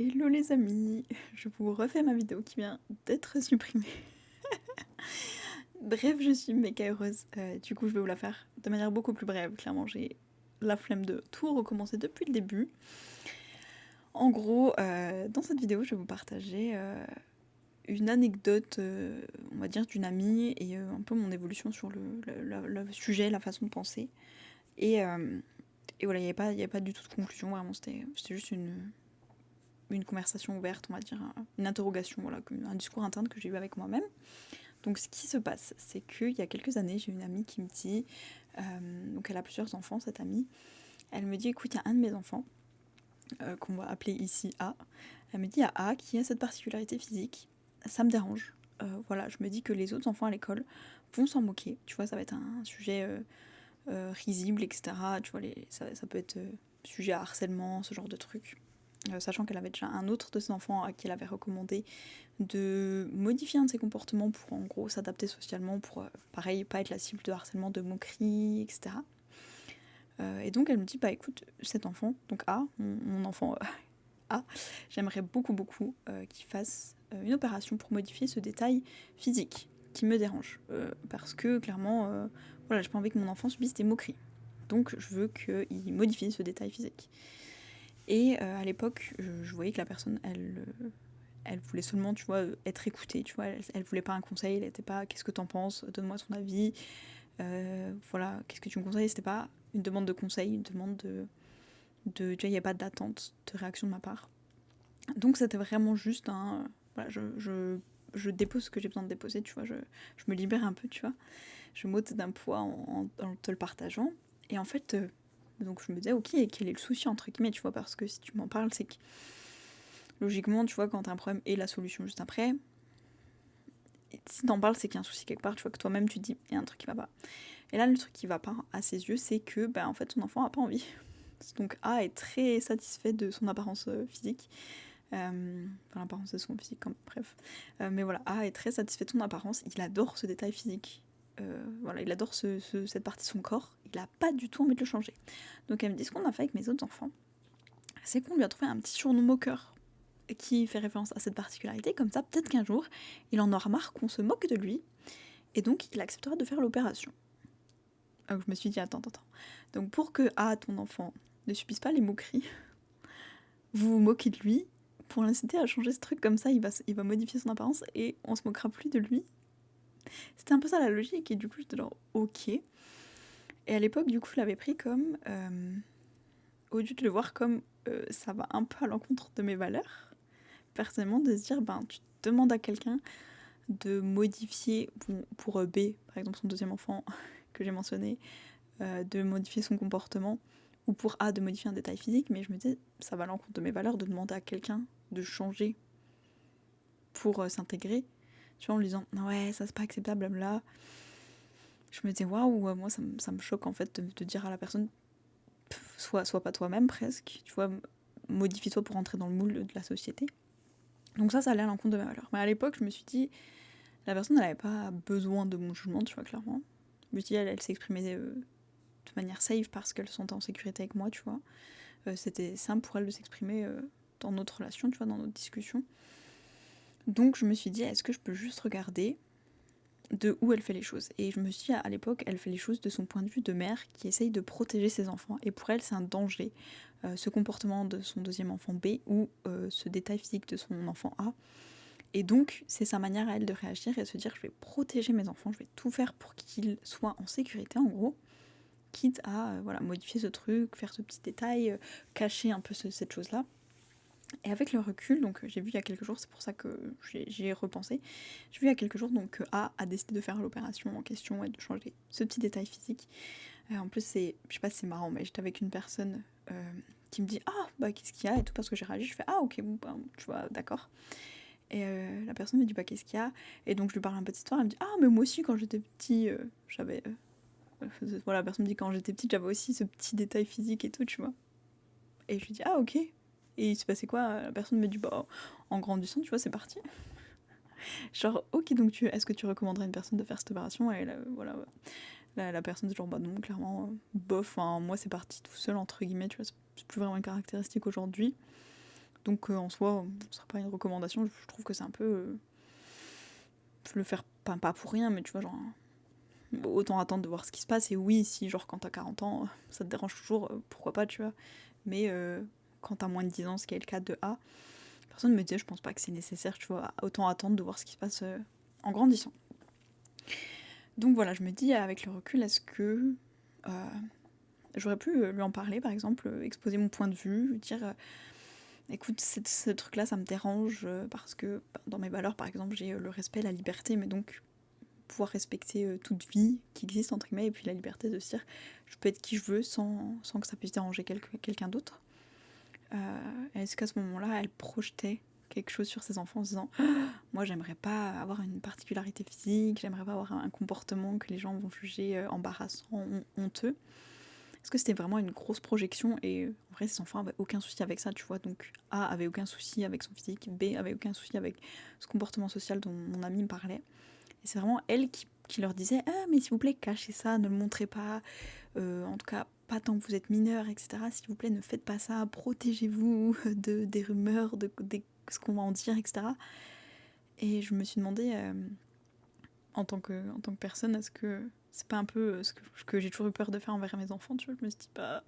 Hello les amis, je vous refais ma vidéo qui vient d'être supprimée. Bref, je suis méga heureuse, du coup je vais vous la faire de manière beaucoup plus brève, clairement j'ai la flemme de tout recommencer depuis le début. En gros, dans cette vidéo je vais vous partager une anecdote, on va dire d'une amie, et un peu mon évolution sur le sujet, la façon de penser. Et voilà, il n'y avait pas du tout de conclusion, vraiment c'était juste une conversation ouverte, on va dire, une interrogation, voilà, un discours interne que j'ai eu avec moi-même. Donc ce qui se passe, c'est qu'il y a quelques années, j'ai une amie qui me dit, donc elle a plusieurs enfants, cette amie, elle me dit, écoute, il y a un de mes enfants, qu'on va appeler ici A, elle me dit, il y a A qui a cette particularité physique, ça me dérange. Voilà, je me dis que les autres enfants à l'école vont s'en moquer, tu vois, ça va être un sujet risible, etc. Tu vois, ça peut être sujet à harcèlement, ce genre de trucs. Sachant qu'elle avait déjà un autre de ses enfants à qui elle avait recommandé de modifier un de ses comportements pour en gros s'adapter socialement, pour pareil pas être la cible de harcèlement, de moquerie, etc. Et donc elle me dit bah écoute, cet enfant, donc A, mon enfant A, j'aimerais beaucoup qu'il fasse une opération pour modifier ce détail physique qui me dérange. Parce que clairement, voilà, j'ai pas envie que mon enfant subisse des moqueries. Donc je veux qu'il modifie ce détail physique. Et à l'époque, je voyais que la personne, elle voulait seulement, tu vois, être écoutée, tu vois, elle voulait pas un conseil, elle était pas qu'est-ce que t'en penses, donne-moi ton avis, voilà, qu'est-ce que tu me conseilles, c'était pas une demande de conseil, une demande tu vois, il n'y a pas d'attente de réaction de ma part. Donc c'était vraiment juste un, voilà, je dépose ce que j'ai besoin de déposer, tu vois, je me libère un peu, tu vois, je m'ôte d'un poids en te le partageant, et en fait, donc je me disais, ok, quel est le souci, entre guillemets, tu vois, parce que si tu m'en parles, c'est que logiquement, tu vois, quand t'as un problème et la solution juste après, si t'en parles, c'est qu'il y a un souci quelque part, tu vois, que toi-même tu te dis, il y a un truc qui va pas. Et là, le truc qui va pas à ses yeux, c'est que, ben, en fait, ton enfant a pas envie. Donc A est très satisfait de son apparence physique. Enfin, l'apparence de son physique, bref. Mais voilà, A est très satisfait de son apparence, il adore ce détail physique. Voilà, il adore cette partie de son corps, il a pas du tout envie de le changer. Donc elle me dit, ce qu'on a fait avec mes autres enfants, c'est qu'on lui a trouvé un petit surnom moqueur qui fait référence à cette particularité, comme ça peut-être qu'un jour il en aura marre qu'on se moque de lui, et donc il acceptera de faire l'opération. Donc je me suis dit attends. Donc pour que ton enfant ne subisse pas les moqueries, vous vous moquez de lui, pour l'inciter à changer ce truc comme ça, il va modifier son apparence et on se moquera plus de lui. C'était un peu ça la logique, et du coup j'étais genre ok. Et à l'époque du coup je l'avais pris comme, au lieu de le voir comme ça va un peu à l'encontre de mes valeurs, personnellement, de se dire ben tu demandes à quelqu'un de modifier, pour B, par exemple son deuxième enfant que j'ai mentionné, de modifier son comportement, ou pour A, de modifier un détail physique, mais je me disais, ça va à l'encontre de mes valeurs de demander à quelqu'un de changer pour s'intégrer, tu vois, en lui disant, ouais, ça c'est pas acceptable, blabla. Je me disais, waouh, moi ça me choque en fait de dire à la personne, sois pas toi-même presque, tu vois, modifie-toi pour entrer dans le moule de la société. Donc ça allait à l'encontre de mes valeurs. Mais à l'époque, je me suis dit, la personne, elle avait pas besoin de mon jugement, tu vois, clairement. Je me suis dit, elle s'exprimait de manière safe parce qu'elle se sentait en sécurité avec moi, tu vois. C'était simple pour elle de s'exprimer dans notre relation, tu vois, dans notre discussion. Donc je me suis dit, est-ce que je peux juste regarder de où elle fait les choses. Et je me suis dit, à l'époque, elle fait les choses de son point de vue de mère qui essaye de protéger ses enfants. Et pour elle, c'est un danger, ce comportement de son deuxième enfant B ou ce détail physique de son enfant A. Et donc, c'est sa manière à elle de réagir et de se dire, je vais protéger mes enfants, je vais tout faire pour qu'ils soient en sécurité, en gros, quitte à voilà, modifier ce truc, faire ce petit détail, cacher un peu cette chose-là. Et avec le recul, donc j'ai vu il y a quelques jours, c'est pour ça que j'y ai repensé, j'ai vu il y a quelques jours donc que A a décidé de faire l'opération en question et de changer ce petit détail physique. En plus, je sais pas si c'est marrant, mais j'étais avec une personne qui me dit ah bah qu'est-ce qu'il y a et tout, parce que j'ai réagi, je fais ah ok bon bah, tu vois d'accord. Et la personne me dit bah qu'est-ce qu'il y a, et donc je lui parle un peu d'histoire, elle me dit ah mais moi aussi quand j'étais petit j'avais voilà, la personne me dit quand j'étais petite j'avais aussi ce petit détail physique et tout, tu vois. Et je lui dis ah ok. Et il se passait quoi? La personne me dit bah en grandissant, tu vois, c'est parti. Genre ok, donc est-ce que tu recommanderais à une personne de faire cette opération? Et là, voilà, la personne dit genre bah non, clairement, bof, moi c'est parti tout seul entre guillemets, tu vois, c'est plus vraiment une caractéristique aujourd'hui. Donc en soi, ce serait pas une recommandation, je trouve que c'est un peu... le faire pas pour rien, mais tu vois, genre... Autant attendre de voir ce qui se passe, et oui, si genre quand t'as 40 ans, ça te dérange toujours, pourquoi pas, tu vois. Mais quand t'as moins de 10 ans, ce qui est le cas de A, personne me disait, je pense pas que c'est nécessaire, tu vois, autant attendre de voir ce qui se passe en grandissant. Donc voilà, je me dis, avec le recul, est-ce que j'aurais pu lui en parler, par exemple, exposer mon point de vue, dire, écoute, ce truc-là, ça me dérange, parce que dans mes valeurs, par exemple, j'ai le respect, la liberté, mais donc pouvoir respecter toute vie qui existe, entre guillemets, et puis la liberté de se dire, je peux être qui je veux sans que ça puisse déranger quelqu'un d'autre. Est-ce qu'à ce moment-là, elle projetait quelque chose sur ses enfants en se disant moi j'aimerais pas avoir une particularité physique, j'aimerais pas avoir un comportement que les gens vont juger embarrassant, honteux. Est-ce que c'était vraiment une grosse projection? Et en vrai ses enfants avaient aucun souci avec ça, tu vois, donc A avait aucun souci avec son physique, B avait aucun souci avec ce comportement social dont mon ami me parlait, et c'est vraiment elle qui leur disait ah mais s'il vous plaît cachez ça, ne le montrez pas, en tout cas pas tant que vous êtes mineur, etc. S'il vous plaît, ne faites pas ça, protégez-vous des rumeurs, de ce qu'on va en dire, etc. Et je me suis demandé, en tant que personne, est-ce que c'est pas un peu ce que j'ai toujours eu peur de faire envers mes enfants, tu vois? Je me suis dit, bah,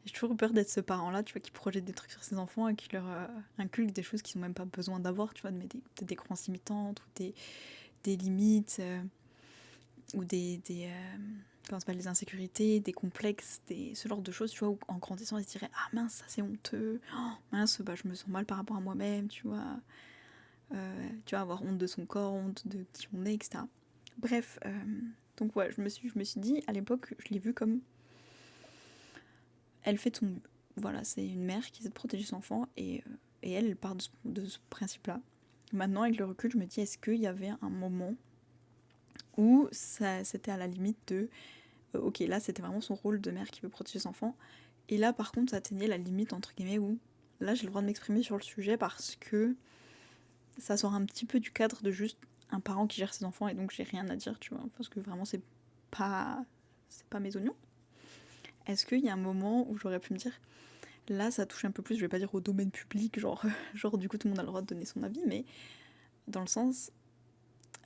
j'ai toujours eu peur d'être ce parent-là, tu vois, qui projette des trucs sur ses enfants et qui leur inculque des choses qu'ils n'ont même pas besoin d'avoir, tu vois, de mettre des croyances limitantes ou des limites, ou comment ça s'appelle, des insécurités, des complexes, ce genre de choses, tu vois, où en grandissant, ils se diraient ah mince, ça c'est honteux, oh, mince, bah je me sens mal par rapport à moi-même, tu vois, avoir honte de son corps, honte de qui on est, etc. Bref, donc ouais, je me suis dit, à l'époque, je l'ai vu comme elle fait de son mieux. Voilà, c'est une mère qui essaie de protéger son enfant, et elle part de ce principe-là. Maintenant, avec le recul, je me dis, est-ce qu'il y avait un moment où c'était à la limite de ok, là c'était vraiment son rôle de mère qui veut protéger ses enfants, et là par contre ça atteignait la limite entre guillemets où là j'ai le droit de m'exprimer sur le sujet parce que ça sort un petit peu du cadre de juste un parent qui gère ses enfants et donc j'ai rien à dire, tu vois, parce que vraiment c'est pas mes oignons. Est-ce qu'il y a un moment où j'aurais pu me dire là ça touche un peu plus, je vais pas dire au domaine public, genre du coup tout le monde a le droit de donner son avis, mais dans le sens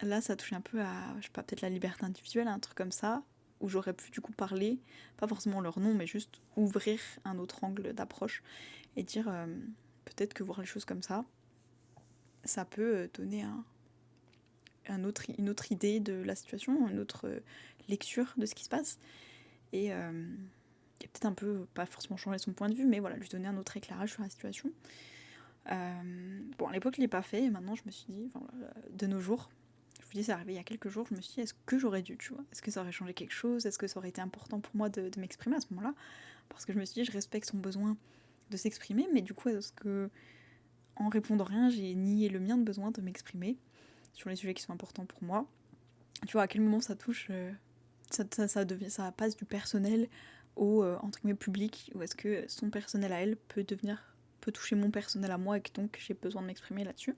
là ça touche un peu à, je sais pas, peut-être la liberté individuelle, un truc comme ça, où j'aurais pu du coup parler, pas forcément leur nom, mais juste ouvrir un autre angle d'approche et dire peut-être que voir les choses comme ça peut donner une autre idée de la situation, une autre lecture de ce qui se passe, et peut-être un peu, pas forcément changer son point de vue, mais voilà, lui donner un autre éclairage sur la situation. Bon, à l'époque, je l'ai pas fait, et maintenant je me suis dit, enfin, de nos jours, je vous dis, c'est arrivé il y a quelques jours, je me suis dit, est-ce que j'aurais dû, tu vois? Est-ce que ça aurait changé quelque chose? Est-ce que ça aurait été important pour moi de m'exprimer à ce moment-là? Parce que je me suis dit, je respecte son besoin de s'exprimer, mais du coup, est-ce que, en répondant rien, j'ai nié le mien de besoin de m'exprimer sur les sujets qui sont importants pour moi? Tu vois, à quel moment ça touche, ça passe du personnel au, entre guillemets, public, ou est-ce que son personnel à elle peut toucher mon personnel à moi et que donc j'ai besoin de m'exprimer là-dessus?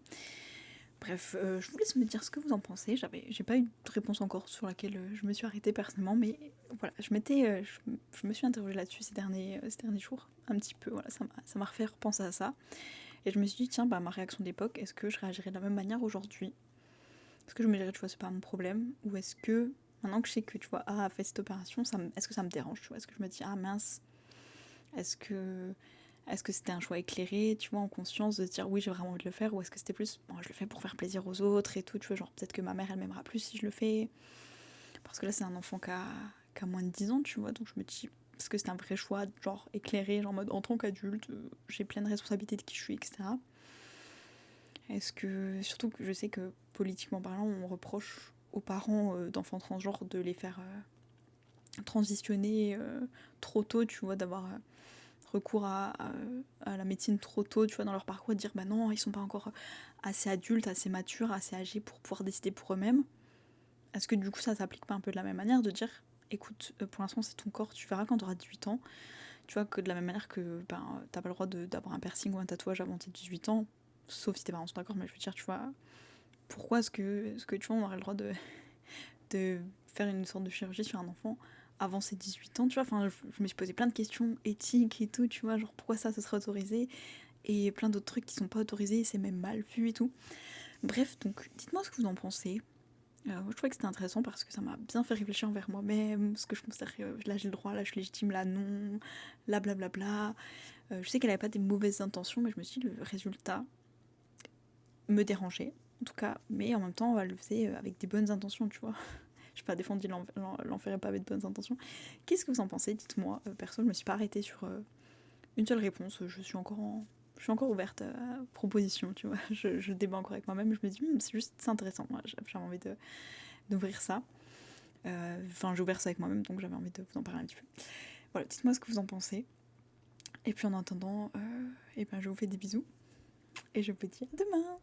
Bref, je vous laisse me dire ce que vous en pensez. J'ai pas eu de réponse encore sur laquelle je me suis arrêtée personnellement, mais voilà, je me suis interrogée là-dessus ces derniers jours, un petit peu, voilà, ça m'a refait repenser à ça. Et je me suis dit, tiens, bah ma réaction d'époque, est-ce que je réagirais de la même manière aujourd'hui? Est-ce que je me dirais, tu vois, c'est pas mon problème? Ou est-ce que, maintenant que je sais que, tu vois, A a fait cette opération, est-ce que ça me dérange, tu vois? Est-ce que je me dis, ah mince, est-ce que c'était un choix éclairé, tu vois, en conscience, de se dire oui, j'ai vraiment envie de le faire, ou est-ce que c'était plus, bon, je le fais pour faire plaisir aux autres et tout, tu vois, genre peut-être que ma mère, elle m'aimera plus si je le fais, parce que là, c'est un enfant qui a moins de 10 ans, tu vois, donc je me dis, est-ce que c'est un vrai choix, genre éclairé, genre en mode, en tant qu'adulte, j'ai pleine responsabilité de qui je suis, etc. Est-ce que, surtout que je sais que politiquement parlant, on reproche aux parents d'enfants transgenres de les faire transitionner trop tôt, tu vois, d'avoir recours à la médecine trop tôt, tu vois, dans leur parcours, de dire bah non, ils sont pas encore assez adultes, assez matures, assez âgés pour pouvoir décider pour eux-mêmes. Est-ce que du coup ça s'applique pas un peu de la même manière, de dire écoute, pour l'instant c'est ton corps, tu verras quand tu auras 18 ans, tu vois, que de la même manière que ben, t'as pas le droit d'avoir un piercing ou un tatouage avant tes 18 ans, sauf si tes parents sont d'accord, mais je veux dire, tu vois, pourquoi est-ce que tu vois, on aurait le droit de faire une sorte de chirurgie sur un enfant avant ses 18 ans, tu vois, enfin, je me suis posé plein de questions éthiques et tout, tu vois, genre pourquoi ça, ce serait autorisé, et plein d'autres trucs qui sont pas autorisés, c'est même mal vu et tout. Bref, donc dites-moi ce que vous en pensez. Moi, je trouvais que c'était intéressant parce que ça m'a bien fait réfléchir envers moi-même, ce que je considère là j'ai le droit, là je suis légitime, là non, là blablabla. Je sais qu'elle avait pas des mauvaises intentions, mais je me suis dit le résultat me dérangeait, en tout cas, mais en même temps elle le faisait avec des bonnes intentions, tu vois. Je n'ai pas défendu l'enfer et pas avec de bonnes intentions. Qu'est-ce que vous en pensez? Dites-moi. Perso, je me suis pas arrêtée sur une seule réponse. Je suis encore ouverte à propositions, tu vois. Je débat encore avec moi-même. Je me dis, c'est intéressant. Moi, j'avais envie d'ouvrir ça. Enfin, j'ai ouvert ça avec moi-même, donc j'avais envie de vous en parler un petit peu. Voilà, dites-moi ce que vous en pensez. Et puis en attendant, je vous fais des bisous. Et je vous dis à demain.